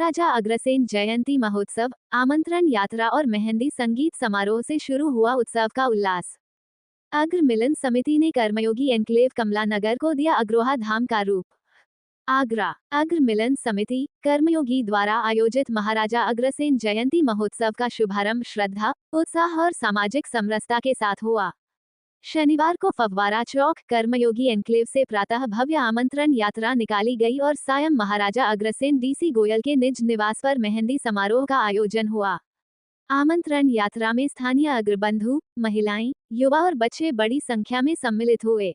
महाराजा अग्रसेन जयंती महोत्सव, आमंत्रण यात्रा और मेहंदी संगीत समारोह से शुरू हुआ उत्सव का उल्लास। अग्र मिलन समिति ने कर्मयोगी एन्क्लेव कमला नगर को दिया अग्रोहा धाम का रूप। आगरा अग्र मिलन समिति कर्मयोगी द्वारा आयोजित महाराजा अग्रसेन जयंती महोत्सव का शुभारंभ श्रद्धा, उत्साह और सामाजिक समरसता के साथ हुआ। शनिवार को फव्वारा चौक कर्मयोगी एन्क्लेव से प्रातः भव्य आमंत्रण यात्रा निकाली गई और सायं महाराजा अग्रसेन डीसी गोयल के निज निवास पर मेहंदी समारोह का आयोजन हुआ। आमंत्रण यात्रा में स्थानीय अग्रबंधु, महिलाएं, युवा और बच्चे बड़ी संख्या में सम्मिलित हुए।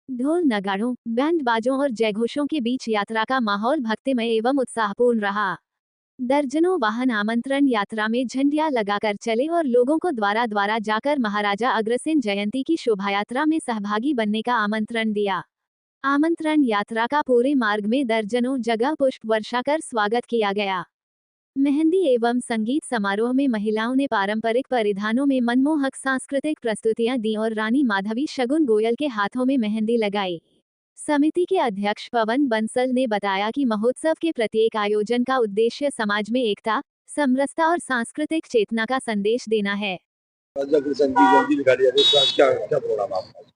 ढोल नगाड़ों, बैंड बाजों और जयघोषों के बीच यात्रा का माहौल भक्तिमय एवं उत्साहपूर्ण रहा। दर्जनों वाहन आमंत्रण यात्रा में झंडियां लगाकर चले और लोगों को द्वारा जाकर महाराजा अग्रसेन जयंती की शोभायात्रा में सहभागी बनने का आमंत्रण दिया। आमंत्रण यात्रा का पूरे मार्ग में दर्जनों जगह पुष्प वर्षा कर स्वागत किया गया। मेहंदी एवं संगीत समारोह में महिलाओं ने पारंपरिक परिधानों में मनमोहक सांस्कृतिक प्रस्तुतियां दी और रानी माधवी शगुन गोयल के हाथों में मेहंदी लगाई। समिति के अध्यक्ष पवन बंसल ने बताया कि महोत्सव के प्रत्येक आयोजन का उद्देश्य समाज में एकता, समरसता और सांस्कृतिक चेतना का संदेश देना है।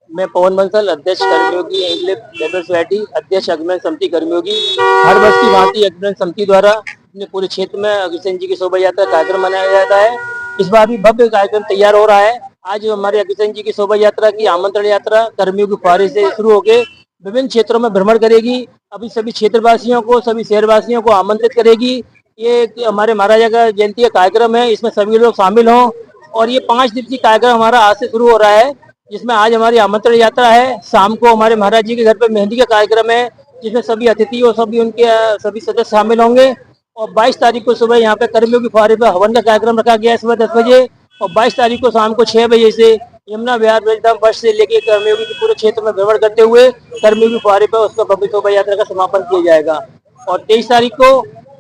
मैं पवन बंसल, अध्यक्ष कर्मयोगी एन्क्लेव लेबर सोसाइटी, अध्यक्ष अग्रसेन समिति कर्मयोगी। हर वर्ष की भांति अग्रसेन समिति द्वारा अपने पूरे क्षेत्र में अग्रसेन जी की शोभा यात्रा कार्यक्रम मनाया जाता है। इस बार भी भव्य कार्यक्रम तैयार हो रहा है। आज हमारे अग्रसेन जी की शोभा यात्रा की आमंत्रण यात्रा कर्मयोगी फुवारे से शुरू होकर विभिन्न क्षेत्रों में भ्रमण करेगी। अभी सभी क्षेत्रवासियों को, सभी शहरवासियों को आमंत्रित करेगी। ये हमारे महाराजा का जयंती का कार्यक्रम है, इसमें सभी लोग शामिल हों। और ये 5 दिवसीय कार्यक्रम हमारा आज से शुरू हो रहा है, जिसमें आज हमारी आमंत्रण यात्रा है। शाम को हमारे महाराज जी के घर पर मेहंदी का कार्यक्रम है, जिसमें सभी अतिथि और सभी उनके सभी सदस्य शामिल होंगे। और 22 तारीख को सुबह यहाँ पे कर्मयोगी फुवारे पर हवन का कार्यक्रम रखा गया है सुबह 10 बजे। और 22 तारीख को शाम को 6 बजे से यमुना विहार ब्रजधाम फर्स्ट से लेके कर्मयोगी के पूरे क्षेत्र में भ्रमण करते हुए कर्मयोगी फुवारे पर उसका भव्य शोभा यात्रा का समापन किया जाएगा। और 23 तारीख को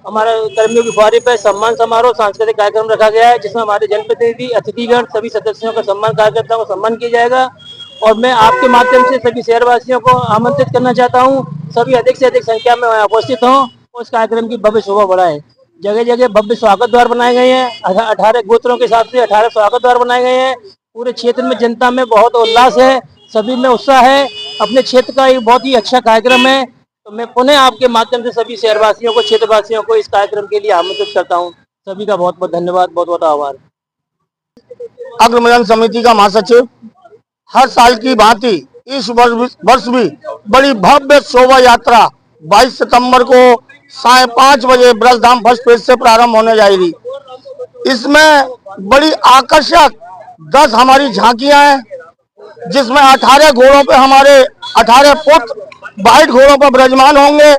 हमारा कर्मयोगी फुवारे पर सम्मान समारोह सांस्कृतिक कार्यक्रम रखा गया है, जिसमें हमारे जनप्रतिनिधि, अतिथिगण, सभी सदस्यों का सम्मान, कार्यकर्ताओं का सम्मान किया जाएगा। और मैं आपके माध्यम से सभी शहरवासियों को आमंत्रित करना चाहता हूँ, सभी अधिक से अधिक संख्या में उपस्थित हों। उस कार्यक्रम की भव्य शोभा बढ़ाएं। जगह जगह भव्य स्वागत द्वार बनाए गए हैं। 18 गोत्रों के हिसाब से 18 स्वागत द्वार बनाए गए हैं। पूरे क्षेत्र में जनता में बहुत उल्लास है, सभी में उत्साह है। अपने क्षेत्र का एक बहुत ही अच्छा कार्यक्रम है। तो मैं पुनः आपके माध्यम से सभी शहरवासियों को, क्षेत्रवासियों को इस कार्यक्रम के लिए आमंत्रित करता हूं। सभी का बहुत बहुत धन्यवाद, बहुत बहुत आभार। अग्र मिलन समिति का महासचिव, हर साल की भांति इस वर्ष भी बड़ी भव्य शोभा यात्रा 22 सितंबर को 5:30 बजे ब्रजधाम फर्स्ट फेज से प्रारंभ होने जाएगी। इसमें बड़ी आकर्षक 10 हमारी झांकियां हैं, जिसमें 18 घोड़ों पे हमारे 18 पुत्र वाइट घोड़ों पर विराजमान होंगे।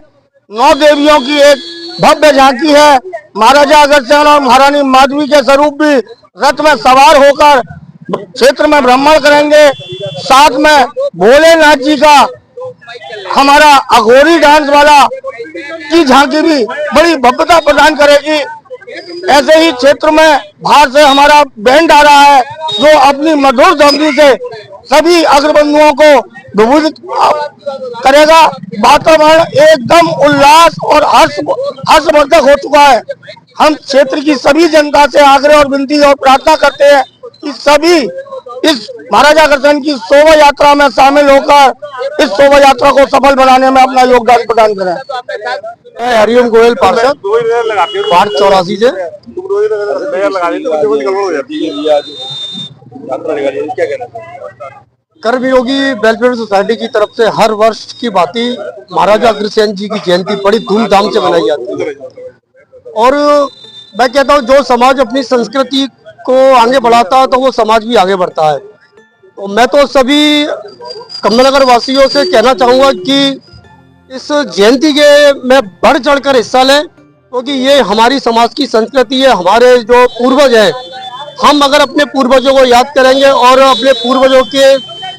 9 देवियों की एक भव्य झांकी है। महाराजा अग्रसेन और महारानी माधवी के स्वरूप भी रथ में सवार होकर क्षेत्र में भ्रमण करेंगे। साथ में भोलेनाथ जी का हमारा अघोरी डांस वाला की झांकी भी बड़ी भव्यता प्रदान करेगी। ऐसे ही क्षेत्र में बाहर से हमारा बैंड आ रहा है, जो अपनी मधुर ध्वनि से सभी अग्रबंधुओं को विभूषित करेगा। वातावरण एकदम उल्लास और हर्षवर्धक हो चुका है। हम क्षेत्र की सभी जनता से आग्रह और विनती और प्रार्थना करते हैं कि सभी इस महाराजा अग्रसेन की शोभा यात्रा में शामिल होकर इस शोभा यात्रा को सफल बनाने में अपना योगदान प्रदान करें। मैं हरिओम गोयल, पार्षद, वार्ड 84 से। कर्मयोगी वेलफेयर सोसाइटी की तरफ से हर वर्ष की भांति महाराजा अग्रसेन जी की जयंती बड़ी धूमधाम से मनाई जाती है। और मैं कहता हूँ, जो समाज अपनी संस्कृति को आगे बढ़ाता है तो वो समाज भी आगे बढ़ता है। तो मैं तो सभी कमलानगर वासियों से कहना चाहूँगा कि इस जयंती के में बढ़ चढ़कर हिस्सा लें, क्योंकि ये हमारी समाज की संस्कृति है। हमारे जो पूर्वज हैं, हम अगर अपने पूर्वजों को याद करेंगे और अपने पूर्वजों के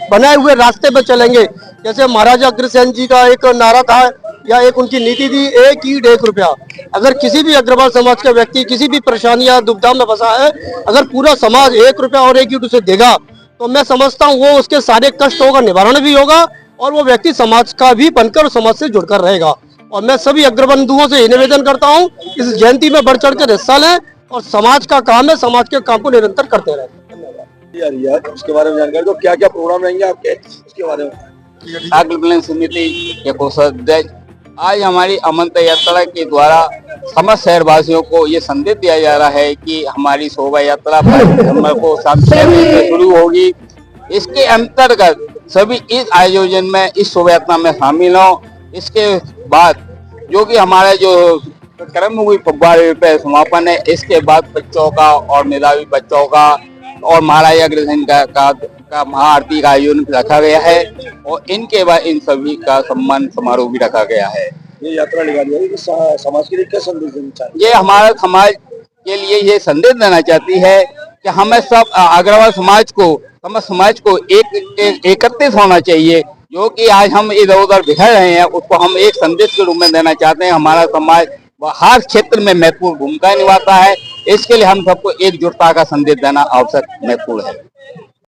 बनाए हुए रास्ते पर चलेंगे, जैसे महाराजा अग्रसेन जी का एक नारा था या एक उनकी नीति थी, 1 ईंट 1 रुपया। अगर किसी भी अग्रवाल समाज का व्यक्ति किसी भी परेशानी या दुविधा में फंसा है, अगर पूरा समाज 1 रुपया और 1 ईंट उसे देगा, तो मैं समझता हूँ वो उसके सारे कष्टों का निवारण भी होगा और वो व्यक्ति समाज का भी बनकर समाज से जुड़कर रहेगा। और मैं सभी अग्रबंधुओं से ये निवेदन करता हूँ इस जयंती में बढ़ चढ़ कर हिस्सा लें और समाज का काम है, समाज के काम को निरंतर करते रहें। धन्यवाद। उसके बारे में जानकारी दो, क्या क्या प्रोग्राम रहेंगे आपके, उसके बारे में। अग्र मिलन समिति के कोषाध्यक्ष, आज हमारी आमंत्रण यात्रा के द्वारा समस्त शहरवासियों को ये संदेश दिया जा रहा है कि हमारी शोभा यात्रा 22 दिसंबर को शाम 6 बजे से शुरू होगी। इसके अंतर्गत सभी इस आयोजन में, इस शोभा यात्रा में शामिल हों। इसके बाद जो कि हमारा जो कर्मभूमि फव्वारे पे समापन है, इसके बाद बच्चों का और मेधावी बच्चों का और महाराज अग्रसेन का महाआरती का आयोजन रखा गया है और इनके बाद इन सभी का सम्मान समारोह भी रखा गया है। ये यात्रा निकाली है कि समाज के लिए क्या संदेश देना चाहिए? ये हमारा समाज के लिए ये संदेश देना चाहती है कि हमें सब अग्रवाल समाज को एकत्रित होना चाहिए। जो कि आज हम इधर उधर बिखर रहे हैं, उसको हम एक संदेश के रूप में देना चाहते हैं। हमारा समाज हर क्षेत्र में महत्वपूर्ण भूमिका निभाता है, इसके लिए हम सबको एकजुटता का संदेश देना आवश्यक महत्वपूर्ण है।